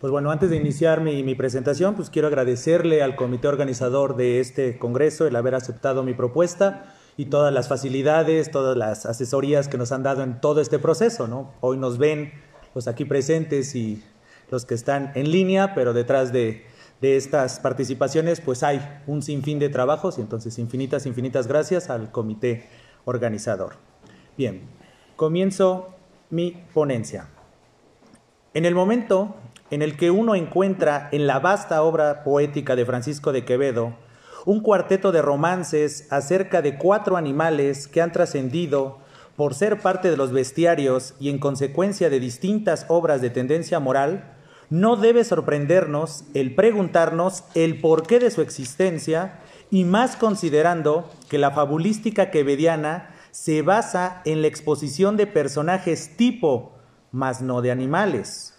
Pues bueno, antes de iniciar mi presentación, pues quiero agradecerle al comité organizador de este congreso el haber aceptado mi propuesta y todas las facilidades, todas las asesorías que nos han dado en todo este proceso, ¿no? Hoy nos ven los aquí presentes y los que están en línea, pero detrás de estas participaciones pues hay un sinfín de trabajos y entonces infinitas gracias al comité organizador. Bien, comienzo mi ponencia. En el momento en el que uno encuentra en la vasta obra poética de Francisco de Quevedo un cuarteto de romances acerca de 4 animales que han trascendido por ser parte de los bestiarios y en consecuencia de distintas obras de tendencia moral, no debe sorprendernos el preguntarnos el porqué de su existencia y más considerando que la fabulística quevediana se basa en la exposición de personajes tipo, mas no de animales.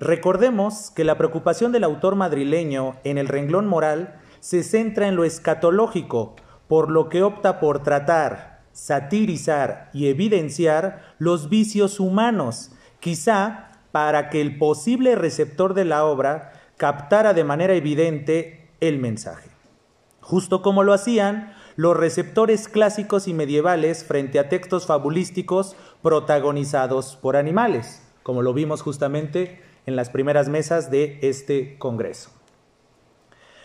Recordemos que la preocupación del autor madrileño en el renglón moral se centra en lo escatológico, por lo que opta por tratar, satirizar y evidenciar los vicios humanos, quizá para que el posible receptor de la obra captara de manera evidente el mensaje. Justo como lo hacían los receptores clásicos y medievales frente a textos fabulísticos protagonizados por animales, como lo vimos justamente en las primeras mesas de este congreso.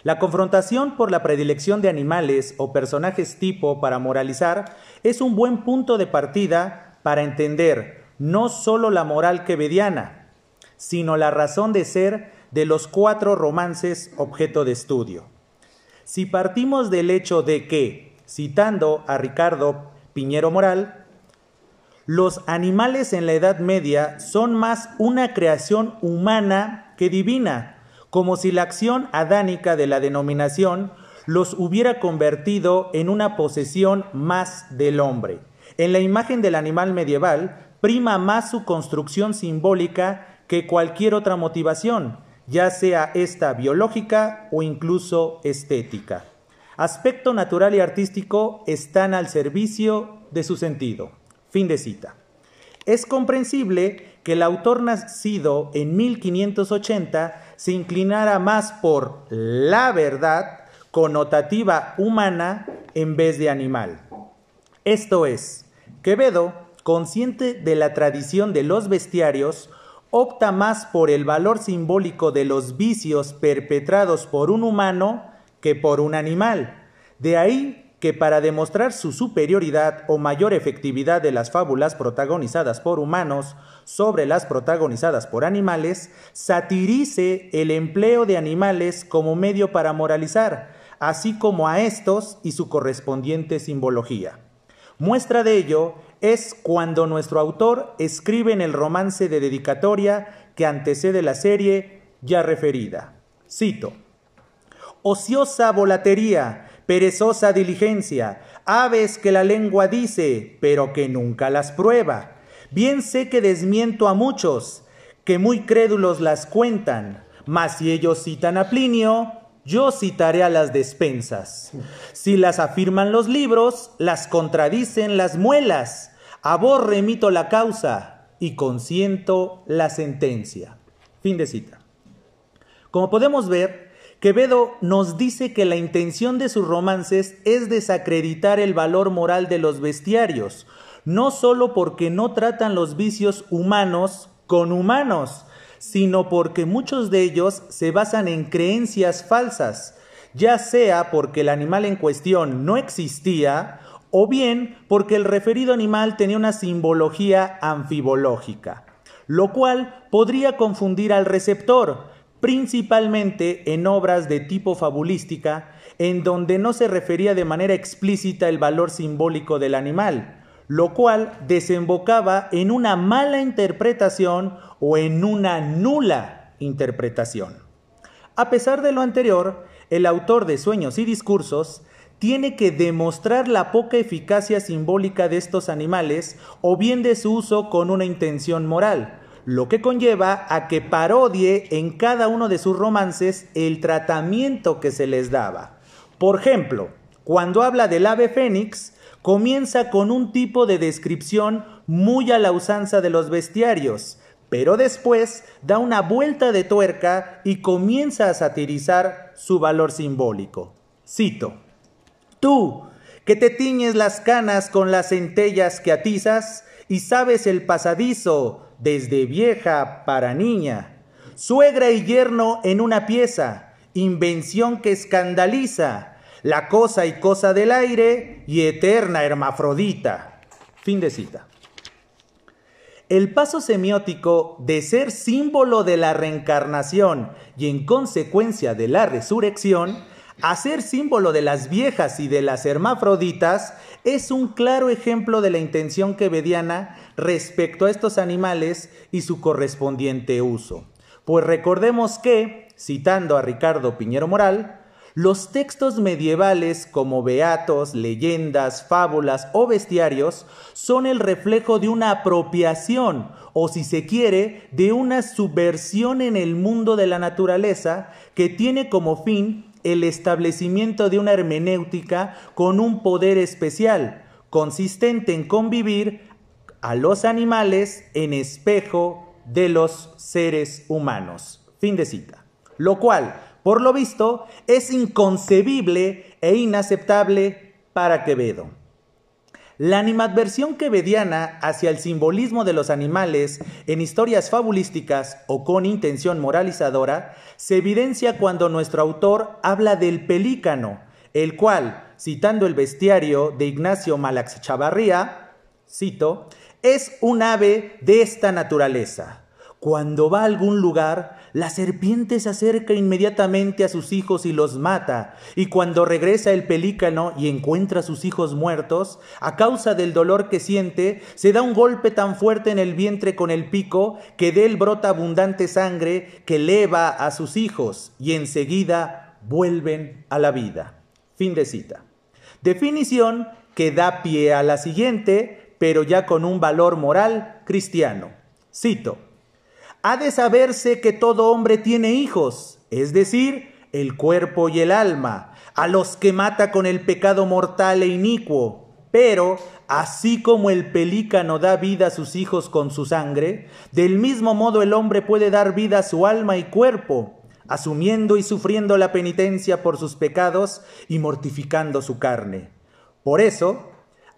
La confrontación por la predilección de animales o personajes tipo para moralizar es un buen punto de partida para entender no solo la moral quevediana, sino la razón de ser de los 4 romances objeto de estudio. Si partimos del hecho de que, citando a Ricardo Piñero Moral, los animales en la Edad Media son más una creación humana que divina, como si la acción adánica de la denominación los hubiera convertido en una posesión más del hombre. En la imagen del animal medieval prima más su construcción simbólica que cualquier otra motivación, ya sea esta biológica o incluso estética. Aspecto natural y artístico están al servicio de su sentido. Fin de cita. Es comprensible que el autor nacido en 1580 se inclinara más por la verdad connotativa humana en vez de animal. Esto es, Quevedo, consciente de la tradición de los bestiarios, opta más por el valor simbólico de los vicios perpetrados por un humano que por un animal. De ahí que para demostrar su superioridad o mayor efectividad de las fábulas protagonizadas por humanos sobre las protagonizadas por animales, satirice el empleo de animales como medio para moralizar, así como a estos y su correspondiente simbología. Muestra de ello es cuando nuestro autor escribe en el romance de dedicatoria que antecede la serie ya referida. Cito: ociosa volatería, perezosa diligencia, aves que la lengua dice, pero que nunca las prueba. Bien sé que desmiento a muchos, que muy crédulos las cuentan, mas si ellos citan a Plinio, yo citaré a las despensas. Si las afirman los libros, las contradicen las muelas. A vos remito la causa y consiento la sentencia. Fin de cita. Como podemos ver, Quevedo nos dice que la intención de sus romances es desacreditar el valor moral de los bestiarios, no solo porque no tratan los vicios humanos con humanos, sino porque muchos de ellos se basan en creencias falsas, ya sea porque el animal en cuestión no existía, o bien porque el referido animal tenía una simbología anfibológica, lo cual podría confundir al receptor, principalmente en obras de tipo fabulística, en donde no se refería de manera explícita el valor simbólico del animal, lo cual desembocaba en una mala interpretación o en una nula interpretación. A pesar de lo anterior, el autor de Sueños y Discursos tiene que demostrar la poca eficacia simbólica de estos animales o bien de su uso con una intención moral, lo que conlleva a que parodie en cada uno de sus romances el tratamiento que se les daba. Por ejemplo, cuando habla del ave fénix, comienza con un tipo de descripción muy a la usanza de los bestiarios, pero después da una vuelta de tuerca y comienza a satirizar su valor simbólico. Cito: tú, que te tiñes las canas con las centellas que atizas y sabes el pasadizo desde vieja para niña, suegra y yerno en una pieza, invención que escandaliza, la cosa y cosa del aire y eterna hermafrodita. Fin de cita. El paso semiótico de ser símbolo de la reencarnación y en consecuencia de la resurrección a ser símbolo de las viejas y de las hermafroditas es un claro ejemplo de la intención quevediana respecto a estos animales y su correspondiente uso. Pues recordemos que, citando a Ricardo Piñero Moral, los textos medievales como beatos, leyendas, fábulas o bestiarios son el reflejo de una apropiación o, si se quiere, de una subversión en el mundo de la naturaleza que tiene como fin el establecimiento de una hermenéutica con un poder especial, consistente en convivir a los animales en espejo de los seres humanos. Fin de cita. Lo cual, por lo visto, es inconcebible e inaceptable para Quevedo. La animadversión quevediana hacia el simbolismo de los animales en historias fabulísticas o con intención moralizadora se evidencia cuando nuestro autor habla del pelícano, el cual, citando el bestiario de Ignacio Malax Echavarría, cito: es un ave de esta naturaleza. Cuando va a algún lugar, la serpiente se acerca inmediatamente a sus hijos y los mata, y cuando regresa el pelícano y encuentra a sus hijos muertos, a causa del dolor que siente, se da un golpe tan fuerte en el vientre con el pico que de él brota abundante sangre que eleva a sus hijos, y enseguida vuelven a la vida. Fin de cita. Definición que da pie a la siguiente, pero ya con un valor moral cristiano. Cito: ha de saberse que todo hombre tiene hijos, es decir, el cuerpo y el alma, a los que mata con el pecado mortal e inicuo. Pero, así como el pelícano da vida a sus hijos con su sangre, del mismo modo el hombre puede dar vida a su alma y cuerpo, asumiendo y sufriendo la penitencia por sus pecados y mortificando su carne. Por eso,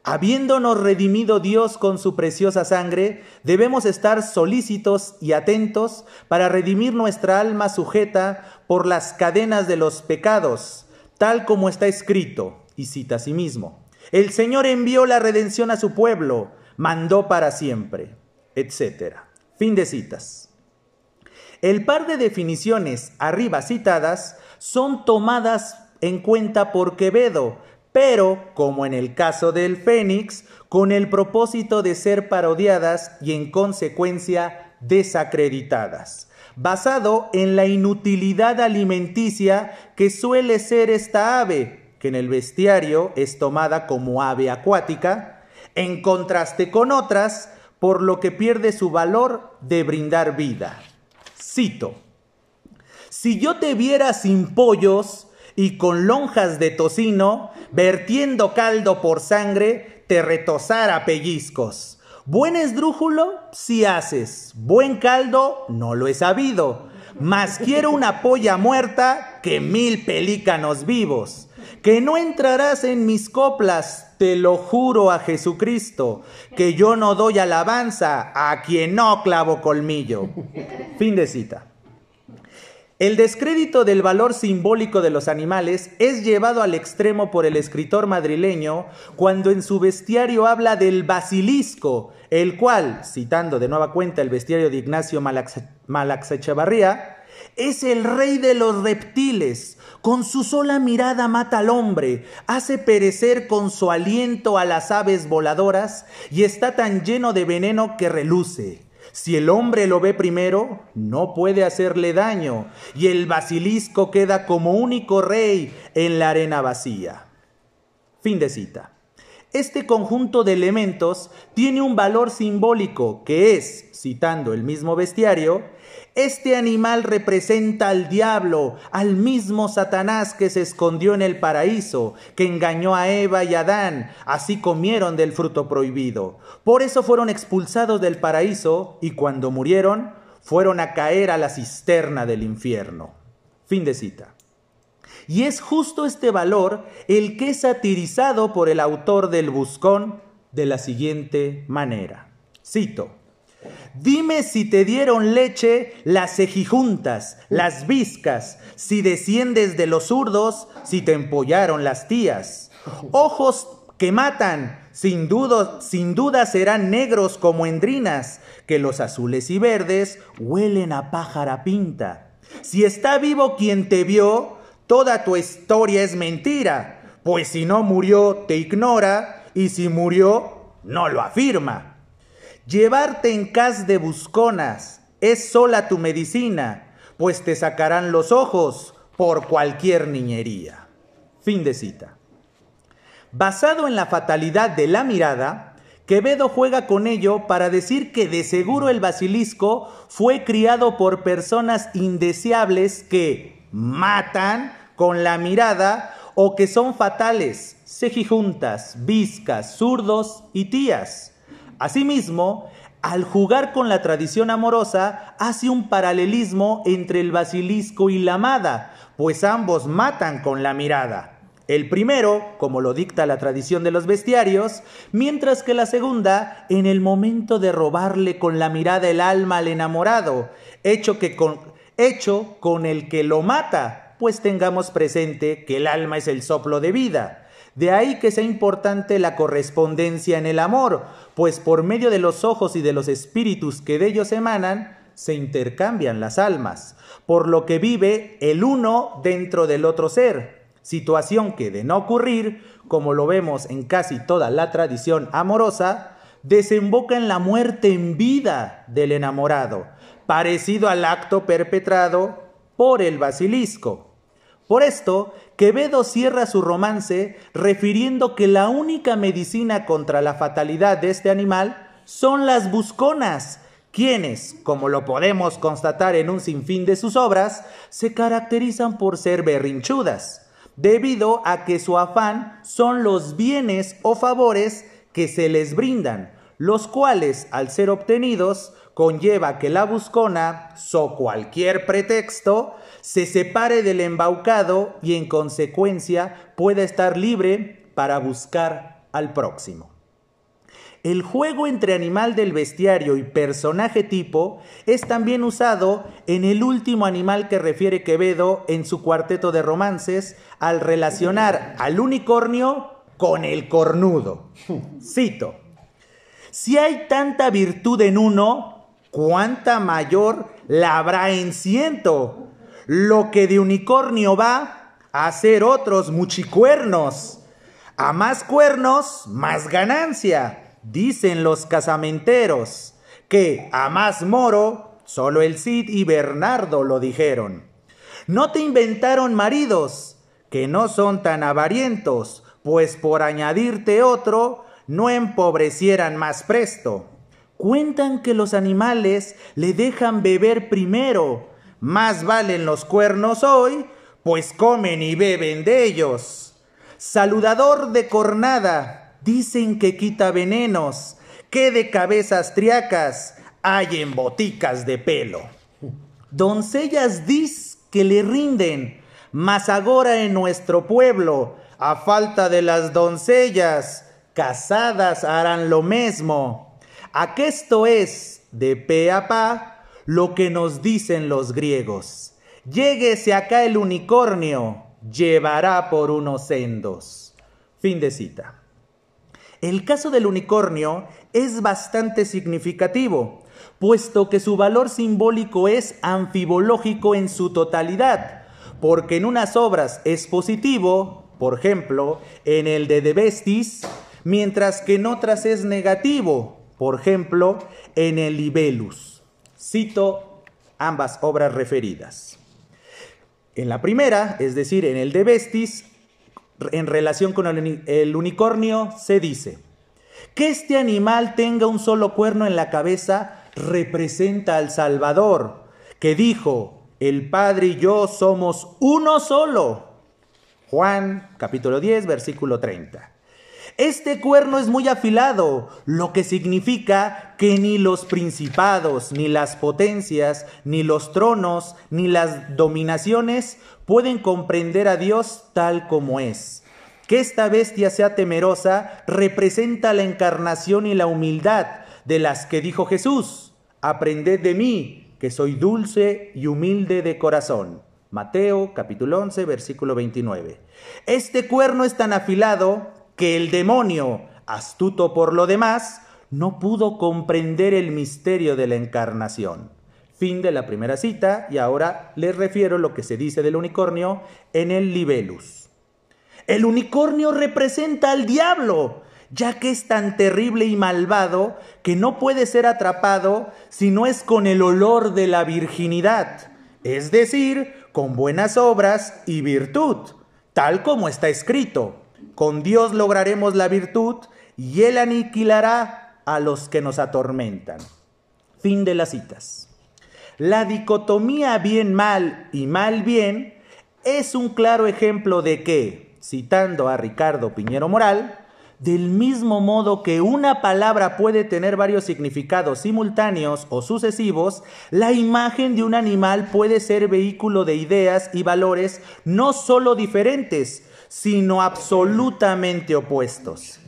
habiéndonos redimido Dios con su preciosa sangre, debemos estar solícitos y atentos para redimir nuestra alma sujeta por las cadenas de los pecados, tal como está escrito, y cita a sí mismo: el Señor envió la redención a su pueblo, mandó para siempre, etc. Fin de citas. El par de definiciones arriba citadas son tomadas en cuenta por Quevedo, pero, como en el caso del Fénix, con el propósito de ser parodiadas y en consecuencia desacreditadas, basado en la inutilidad alimenticia que suele ser esta ave, que en el bestiario es tomada como ave acuática, en contraste con otras, por lo que pierde su valor de brindar vida. Cito: si yo te viera sin pollos y con lonjas de tocino, vertiendo caldo por sangre, te retozara pellizcos. Buen esdrújulo si haces, buen caldo no lo he sabido, mas quiero una polla muerta que 1000 pelícanos vivos. Que no entrarás en mis coplas, te lo juro a Jesucristo, que yo no doy alabanza a quien no clavo colmillo. Fin de cita. El descrédito del valor simbólico de los animales es llevado al extremo por el escritor madrileño cuando en su bestiario habla del basilisco, el cual, citando de nueva cuenta el bestiario de Ignacio Malax Echavarría, es el rey de los reptiles. Con su sola mirada mata al hombre, hace perecer con su aliento a las aves voladoras y está tan lleno de veneno que reluce. Si el hombre lo ve primero, no puede hacerle daño, y el basilisco queda como único rey en la arena vacía. Fin de cita. Este conjunto de elementos tiene un valor simbólico que es, citando el mismo bestiario, este animal representa al diablo, al mismo Satanás que se escondió en el paraíso, que engañó a Eva y Adán, así comieron del fruto prohibido. Por eso fueron expulsados del paraíso y cuando murieron fueron a caer a la cisterna del infierno. Fin de cita. Y es justo este valor el que es satirizado por el autor del Buscón de la siguiente manera. Cito: dime si te dieron leche las cejijuntas, las viscas, si desciendes de los zurdos, si te empollaron las tías. Ojos que matan, sin duda serán negros como endrinas, que los azules y verdes huelen a pájara pinta. Si está vivo quien te vio, toda tu historia es mentira, pues si no murió te ignora y si murió no lo afirma. Llevarte en cas de busconas es sola tu medicina, pues te sacarán los ojos por cualquier niñería. Fin de cita. Basado en la fatalidad de la mirada, Quevedo juega con ello para decir que de seguro el basilisco fue criado por personas indeseables que matan con la mirada o que son fatales, cejijuntas, viscas, zurdos y tías. Asimismo, al jugar con la tradición amorosa, hace un paralelismo entre el basilisco y la amada, pues ambos matan con la mirada. El primero, como lo dicta la tradición de los bestiarios, mientras que la segunda, en el momento de robarle con la mirada el alma al enamorado, hecho con el que lo mata, pues tengamos presente que el alma es el soplo de vida. De ahí que sea importante la correspondencia en el amor, pues por medio de los ojos y de los espíritus que de ellos emanan, se intercambian las almas, por lo que vive el uno dentro del otro ser. Situación que, de no ocurrir, como lo vemos en casi toda la tradición amorosa, desemboca en la muerte en vida del enamorado, parecido al acto perpetrado por el basilisco. Por esto, Quevedo cierra su romance refiriendo que la única medicina contra la fatalidad de este animal son las busconas, quienes, como lo podemos constatar en un sinfín de sus obras, se caracterizan por ser berrinchudas, debido a que su afán son los bienes o favores que se les brindan, los cuales, al ser obtenidos, conlleva que la buscona, so cualquier pretexto, se separe del embaucado y en consecuencia pueda estar libre para buscar al próximo. El juego entre animal del bestiario y personaje tipo es también usado en el último animal que refiere Quevedo en su cuarteto de romances al relacionar al unicornio con el cornudo. Cito: si hay tanta virtud en uno, ¿cuánta mayor la habrá en ciento? Lo que de unicornio va a hacer otros muchicuernos. A más cuernos, más ganancia. Dicen los casamenteros que a más moro, solo el Cid y Bernardo lo dijeron. No te inventaron maridos, que no son tan avarientos, pues por añadirte otro, no empobrecieran más presto. Cuentan que los animales le dejan beber primero, más valen los cuernos hoy, pues comen y beben de ellos. Saludador de cornada, dicen que quita venenos, que de cabezas triacas hay en boticas de pelo. Doncellas dis que le rinden, mas agora en nuestro pueblo, a falta de las doncellas, casadas harán lo mismo. Aquesto es, de pe a pa, lo que nos dicen los griegos. Lléguese acá el unicornio, llevará por unos sendos. Fin de cita. El caso del unicornio es bastante significativo, puesto que su valor simbólico es anfibológico en su totalidad, porque en unas obras es positivo, por ejemplo, en el de Bestis, mientras que en otras es negativo, por ejemplo, en el Libellus. Cito ambas obras referidas. En la primera, es decir, en el de Bestis, en relación con el unicornio se dice: que este animal tenga un solo cuerno en la cabeza representa al Salvador, que dijo: el Padre y yo somos uno solo. Juan capítulo 10, versículo 30. Este cuerno es muy afilado, lo que significa que ni los principados, ni las potencias, ni los tronos, ni las dominaciones pueden comprender a Dios tal como es. Que esta bestia sea temerosa representa la encarnación y la humildad de las que dijo Jesús: aprended de mí, que soy dulce y humilde de corazón. Mateo capítulo 11, versículo 29. Este cuerno es tan afilado que el demonio, astuto por lo demás, no pudo comprender el misterio de la encarnación. Fin de la primera cita, y ahora les refiero lo que se dice del unicornio en el Libellus. El unicornio representa al diablo, ya que es tan terrible y malvado que no puede ser atrapado si no es con el olor de la virginidad, es decir, con buenas obras y virtud, tal como está escrito: con Dios lograremos la virtud y Él aniquilará a los que nos atormentan. Fin de las citas. La dicotomía bien-mal y mal-bien es un claro ejemplo de que, citando a Ricardo Piñero Moral, del mismo modo que una palabra puede tener varios significados simultáneos o sucesivos, la imagen de un animal puede ser vehículo de ideas y valores no solo diferentes, sino absolutamente opuestos.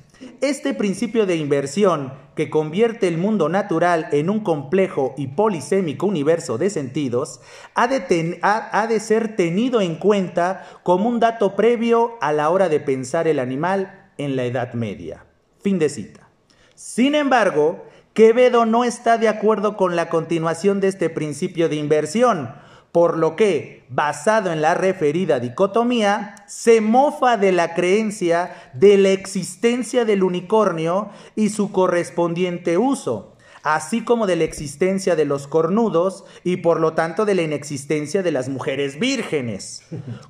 Este principio de inversión, que convierte el mundo natural en un complejo y polisémico universo de sentidos, ha de ser tenido en cuenta como un dato previo a la hora de pensar el animal en la Edad Media. Fin de cita. Sin embargo, Quevedo no está de acuerdo con la continuación de este principio de inversión, por lo que, basado en la referida dicotomía, se mofa de la creencia de la existencia del unicornio y su correspondiente uso, así como de la existencia de los cornudos y por lo tanto de la inexistencia de las mujeres vírgenes.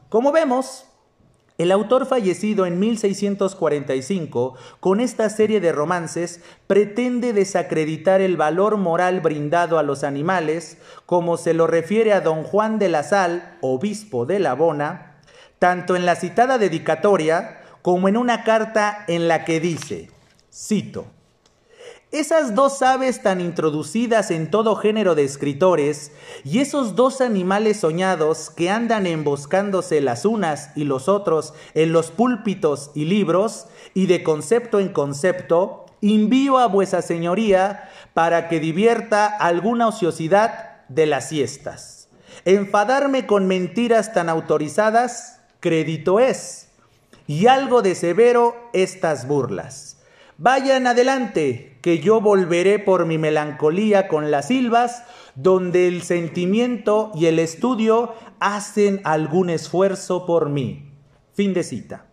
Como vemos, el autor, fallecido en 1645, con esta serie de romances, pretende desacreditar el valor moral brindado a los animales, como se lo refiere a don Juan de la Sal, obispo de Labona, tanto en la citada dedicatoria como en una carta en la que dice, cito: esas dos aves tan introducidas en todo género de escritores y esos dos animales soñados que andan emboscándose las unas y los otros en los púlpitos y libros, y de concepto en concepto, envío a vuesa señoría para que divierta alguna ociosidad de las siestas. Enfadarme con mentiras tan autorizadas, crédito es, y algo de severo estas burlas. Vayan adelante, que yo volveré por mi melancolía con las silvas, donde el sentimiento y el estudio hacen algún esfuerzo por mí. Fin de cita.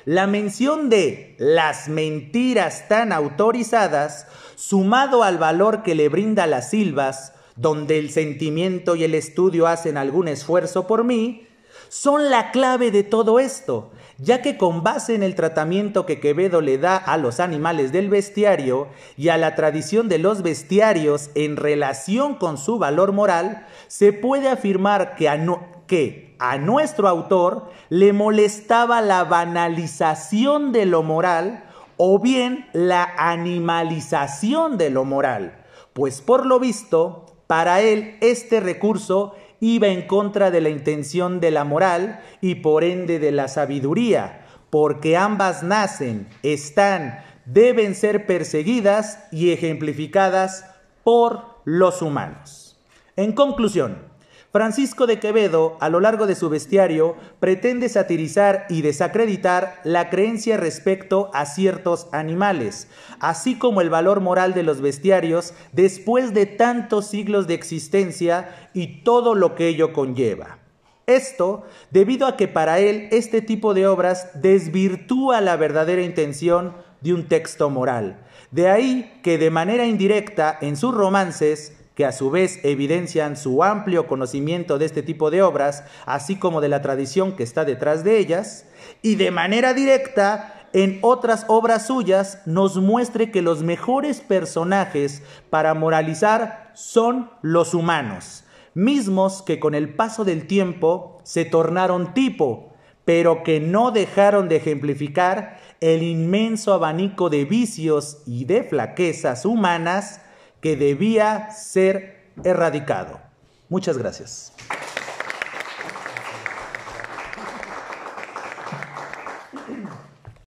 La mención de las mentiras tan autorizadas, sumado al valor que le brinda las silvas, donde el sentimiento y el estudio hacen algún esfuerzo por mí, son la clave de todo esto, ya que con base en el tratamiento que Quevedo le da a los animales del bestiario y a la tradición de los bestiarios en relación con su valor moral, se puede afirmar que a nuestro autor le molestaba la banalización de lo moral o bien la animalización de lo moral, pues por lo visto, para él este recurso iba en contra de la intención de la moral y por ende de la sabiduría, porque ambas nacen, están, deben ser perseguidas y ejemplificadas por los humanos. En conclusión, Francisco de Quevedo, a lo largo de su bestiario, pretende satirizar y desacreditar la creencia respecto a ciertos animales, así como el valor moral de los bestiarios después de tantos siglos de existencia y todo lo que ello conlleva. Esto debido a que para él este tipo de obras desvirtúa la verdadera intención de un texto moral. De ahí que de manera indirecta en sus romances que a su vez evidencian su amplio conocimiento de este tipo de obras, así como de la tradición que está detrás de ellas, y de manera directa, en otras obras suyas, nos muestre que los mejores personajes para moralizar son los humanos, mismos que con el paso del tiempo se tornaron tipo, pero que no dejaron de ejemplificar el inmenso abanico de vicios y de flaquezas humanas que debía ser erradicado. Muchas gracias.